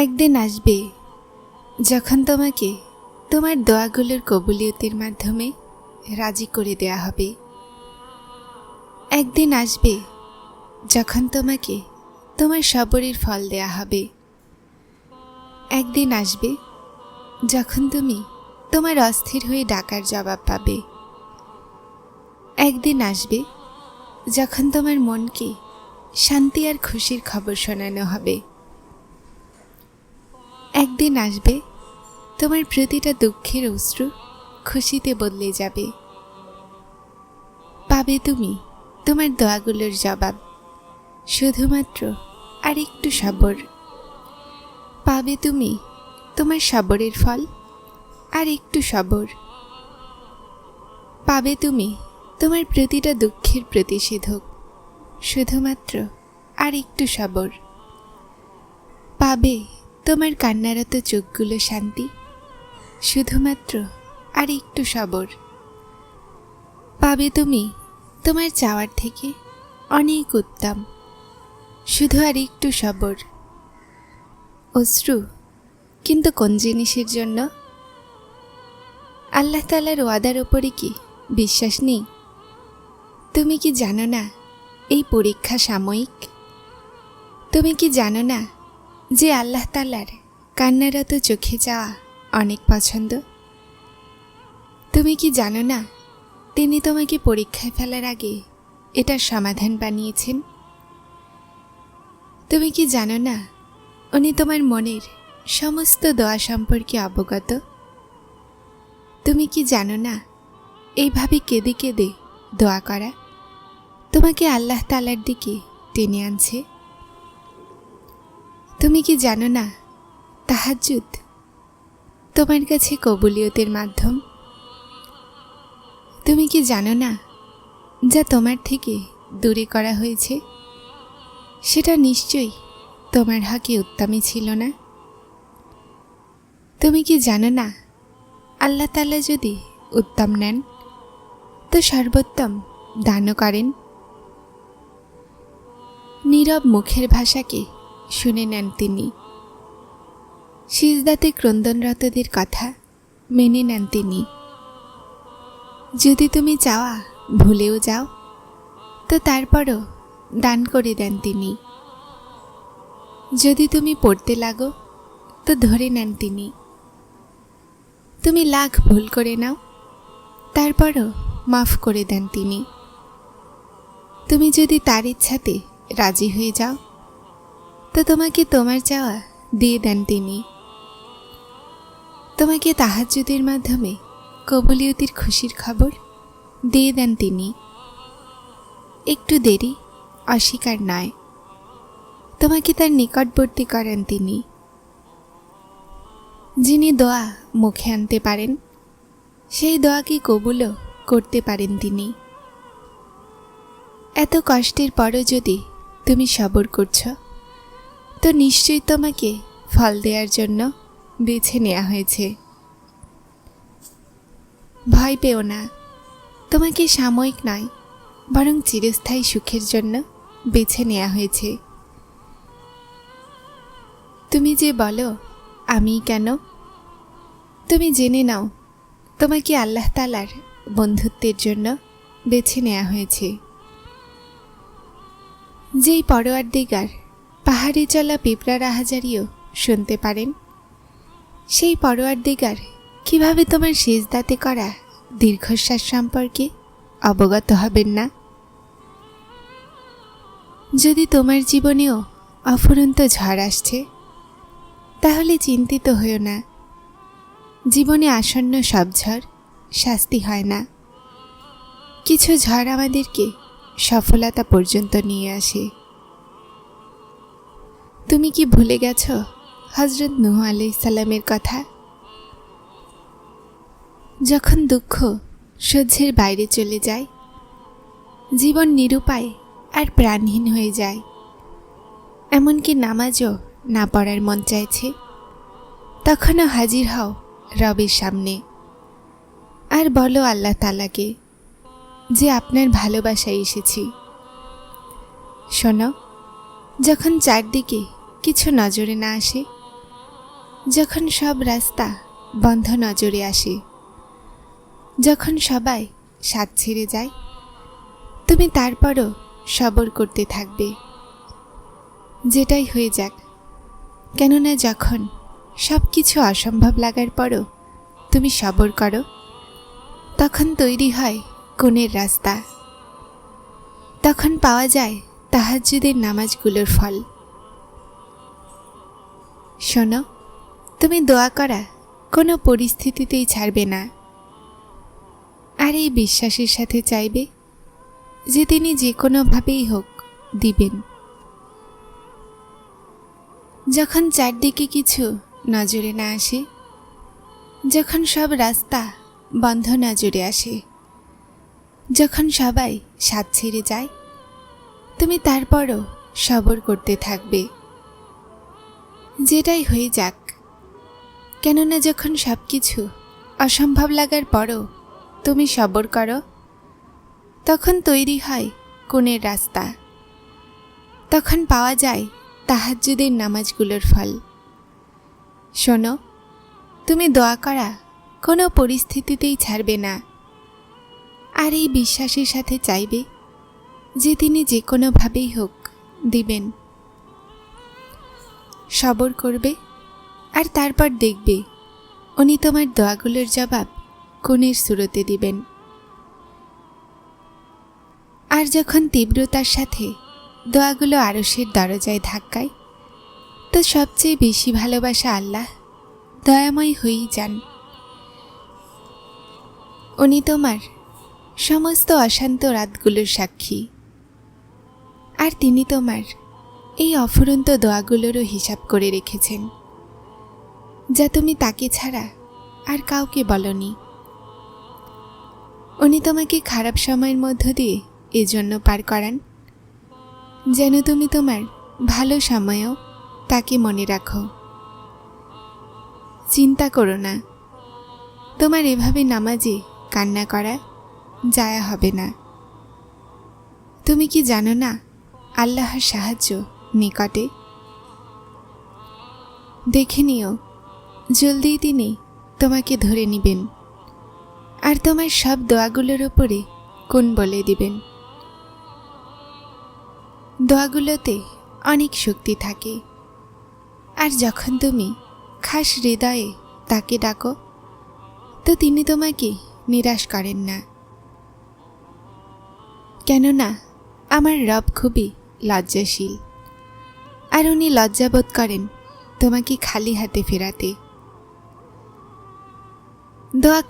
একদিন আসবে যখন তোমাকে তোমার দোয়াগুলোর কবুলিয়তের মাধ্যমে রাজি করে দেয়া হবে। একদিন আসবে যখন তোমাকে তোমার সবরের ফল দেয়া হবে। একদিন আসবে যখন তুমি তোমার অস্থির হয়ে ডাকার জবাব পাবে। একদিন আসবে যখন তোমার মনকে শান্তি আর খুশির খবর শোনানো হবে। একদিন আসবে তোমার প্রতিটা দুঃখের অশ্রু খুশিতে বদলে যাবে। পাবে তুমি তোমার দোয়াগুলোর জবাব, শুধুমাত্র আর একটু সবর। পাবে তুমি তোমার সবরের ফল, আর একটু সবর। পাবে তুমি তোমার প্রতিটা দুঃখের প্রতিষেধক, শুধুমাত্র আর একটু সবর। পাবে তোমার কান্নারত চোখগুলো শান্তি, শুধুমাত্র আর একটু সবর। পাবে তুমি তোমার চাওয়ার থেকে অনেক উত্তম, শুধু আর একটু সবর। অশ্রু কিন্তু কোন জিনিসের জন্য? আল্লাহ তাআলার ওয়াদার ওপরে কি বিশ্বাস নেই? তুমি কি জানো না এই পরীক্ষা সাময়িক? তুমি কি জানো না যে আল্লাহ তাআলার কান্নারত চোখে চাওয়া অনেক পছন্দ? তুমি কি জানো না তিনি তোমাকে পরীক্ষায় ফেলার আগে এটার সমাধান বানিয়েছেন? তুমি কি জানো না উনি তোমার মনের সমস্ত দোয়া সম্পর্কে অবগত? তুমি কি জানো না এইভাবে কেঁদে কেঁদে দোয়া করা তোমাকে আল্লাহ তাআলার দিকে টেনে আনছে? তুমি কি জানো না তাহাজ্জুদ তোমার কাছে কবুলিয়তের মাধ্যম? তুমি কি জানো না যা তোমার থেকে দূরে করা হয়েছে সেটা নিশ্চয়ই তোমার হকে উত্তমই ছিল না? তুমি কি জানো না আল্লাহ তাআলা যদি উত্তম নেন তো সর্বোত্তম দানও করেন? নীরব মুখের ভাষাকে শুনে নেন তিনি, সিজদাতে ক্রন্দনরতদের কথা মেনে নেন তিনি। যদি তুমি চাওয়া ভুলেও যাও তো তারপরও দান করে দেন তিনি। যদি তুমি পড়তে লাগো তো ধরে নেন তিনি। তুমি লাখ ভুল করে নাও তারপরও মাফ করে দেন তিনি। তুমি যদি তার ইচ্ছাতে রাজি হয়ে যাও তো তোমাকে তোমার চাওয়া দিয়ে দেন তিনি। তোমাকে তাহাজ্জুদের মাধ্যমে কবুলিয়তের খুশির খবর দিয়ে দেন তিনি। একটু দেরি অস্বীকার নয়, তোমাকে তার নিকটবর্তী করেন তিনি। যিনি দোয়া মুখে আনতে পারেন সেই দোয়াকে কবুলও করতে পারেন তিনি। এত কষ্টের পরও যদি তুমি সবর করছো তো নিশ্চয়ই তোমাকে ফল দেওয়ার জন্য বেছে নেওয়া হয়েছে। ভয় পেও না, তোমাকে সাময়িক নয় বরং চিরস্থায়ী সুখের জন্য বেছে নেওয়া হয়েছে। তুমি যে বলো আমি কেন, তুমি জেনে নাও তোমাকে আল্লাহ তাআলার বন্ধুত্বের জন্য বেছে নেওয়া হয়েছে। যেই পরওয়ারদিগার পাহাড়ে চলা পিঁপড়ার আহাজারিও শুনতে পারেন, সেই পরওয়ারদিগার কিভাবে তোমার সিজদাতে করা দীর্ঘশ্বাস সম্পর্কে অবগত হবেন না? যদি তোমার জীবনেও অফুরন্ত ঝড় আসছে তাহলে চিন্তিত হইও না। জীবনে আসন্ন সব ঝড় শাস্তি হয় না। কিছু ঝড় আমাদেরকে সফলতা পর্যন্ত নিয়ে আসে। তুমি কি ভুলে গেছ হযরত নূহ আলাইহিস সালামের কথা? যখন দুঃখ সহ্যের বাইরে চলে যায়, জীবন নিরুপায় আর প্রাণহীন হয়ে যায়, এমনকি নামাজও না পড়ার মন চাইছে, তখনও হাজির হও রবের সামনে আর বলো আল্লাহ তাআলাকে যে আপনার ভালোবাসায় এসেছি। শোনো, যখন চারদিকে কিছু নজরে না আসে যখন সব রাস্তা বন্ধ নজরে আসে, যখন সবাই সাথ ছেড়ে যায়, তুমি তারপরও সবর করতে থাকবে, যেটাই হয়ে যাক। কেননা যখন সব কিছু অসম্ভব লাগার পরও তুমি সবর করো, তখন তৈরি হয় কোণের রাস্তা। তখন পাওয়া যায় তাহাজ্জুদের নামাজগুলোর ফল। শোনো, তুমি দোয়া করা কোনো পরিস্থিতিতেই ছাড়বে না, আর এই বিশ্বাসের সাথে চাইবে যে তিনি যে কোনোভাবেই হোক দিবেন। যখন চারদিকে কিছু নজরে না আসে, যখন সব রাস্তা বন্ধ নজরে আসে, যখন সবাই সাথ ছেড়ে যায়, তুমি তারপরও সবর করতে থাকবে, যেটাই হয়ে যাক। কেননা যখন সব কিছু অসম্ভব লাগার পরও তুমি সবর করো, তখন তৈরি হয় কোণের রাস্তা। তখন পাওয়া যায় তাহাজ্জুদের নামাজগুলোর ফল। শোনো, তুমি দোয়া করা কোনো পরিস্থিতিতেই ছাড়বে না, আর এই বিশ্বাসের সাথে চাইবে যে তিনি যে কোনোভাবেই হোক দিবেন। সবর করবে, আর তারপর দেখবে উনি তোমার দোয়াগুলোর জবাব কোণের সুরতে দিবেন। আর যখন তীব্রতার সাথে দোয়াগুলো আরশের দরজায় ধাক্কায়, তো সবচেয়ে বেশি ভালোবাসা আল্লাহ দয়াময় হয়েই যান। উনি তোমার সমস্ত অশান্ত রাতগুলোর সাক্ষী, আর তিনি তোমার এই অফুরন্ত দোয়াগুলোরও হিসাব করে রেখেছেন, যা তুমি তাকে ছাড়া আর কাউকে বলনি। উনি তোমাকে খারাপ সময়ের মধ্য দিয়ে এজন্য পার করান যেন তুমি তোমার ভালো সময়েও তাকে মনে রাখো। চিন্তা করো না, তোমার এভাবে নামাজে কান্না করা জায়া হবে না। তুমি কি জানো না আল্লাহর সাহায্য নিকটে? দেখে নিও, জলদি তিনি তোমাকে ধরে নিবেন, আর তোমার সব দোয়াগুলোর ওপরে কোন বলে দিবেন। দোয়াগুলোতে অনেক শক্তি থাকে, আর যখন তুমি খাস হৃদয়ে তাকে ডাকো, তো তিনি তোমাকে নিরাশ করেন না। কেননা আমার রব খুবই লজ্জাশীল, আর উনি লজ্জাবোধ করেন তোমাকে খালি হাতে ফেরাতে। দোয়া